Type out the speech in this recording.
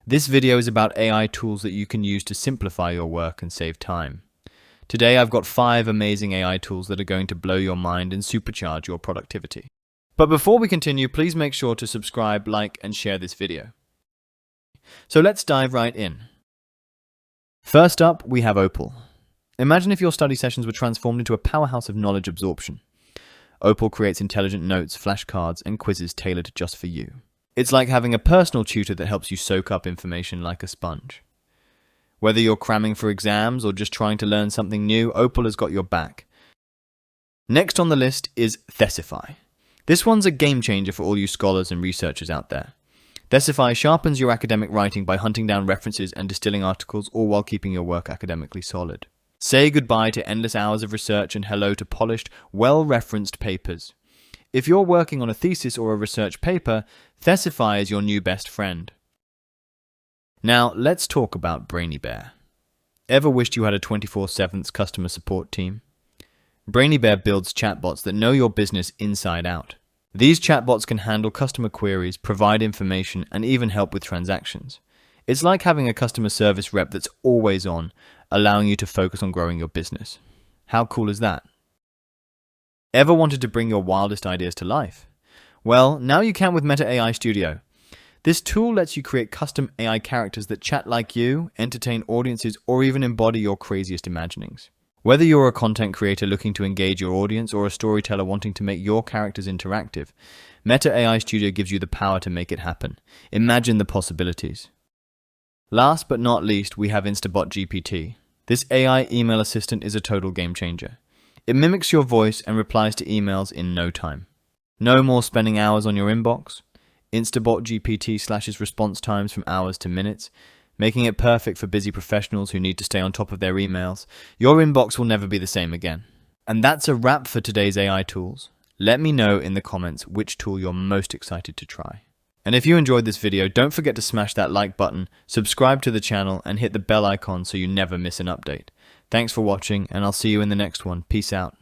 This video is about AI tools that you can use to simplify your work and save time. Today I've got 5 amazing AI tools that are going to blow your mind and supercharge your productivity. But before we continue, please make sure to subscribe, like, and share this video. So let's dive right in. First up, we have Opal. Imagine if your study sessions were transformed into a powerhouse of knowledge absorption. Opal creates intelligent notes, flashcards, and quizzes tailored just for you. It's like having a personal tutor that helps you soak up information like a sponge. Whether you're cramming for exams or just trying to learn something new, Opal has got your back. Next on the list is Thesify. This one's a game changer for all you scholars and researchers out there. Thesify sharpens your academic writing by hunting down references and distilling articles, all while keeping your work academically solid. Say goodbye to endless hours of research and hello to polished, well-referenced papers. If you're working on a thesis or a research paper, Thesify is your new best friend. Now, let's talk about Brainy Bear. Ever wished you had a 24/7 customer support team? Brainy Bear builds chatbots that know your business inside out. These chatbots can handle customer queries, provide information, and even help with transactions. It's like having a customer service rep that's always on, allowing you to focus on growing your business. How cool is that? Ever wanted to bring your wildest ideas to life? Well, now you can with Meta AI Studio. This tool lets you create custom AI characters that chat like you, entertain audiences, or even embody your craziest imaginings. Whether you're a content creator looking to engage your audience or a storyteller wanting to make your characters interactive, Meta AI Studio gives you the power to make it happen. Imagine the possibilities. Last but not least, we have Instabot GPT. This AI email assistant is a total game changer. It mimics your voice and replies to emails in no time. No more spending hours on your inbox. Instabot GPT slashes response times from hours to minutes, making it perfect for busy professionals who need to stay on top of their emails. Your inbox will never be the same again. And that's a wrap for today's AI tools. Let me know in the comments which tool you're most excited to try. And if you enjoyed this video, don't forget to smash that like button, subscribe to the channel, and hit the bell icon so you never miss an update. Thanks for watching, and I'll see you in the next one. Peace out.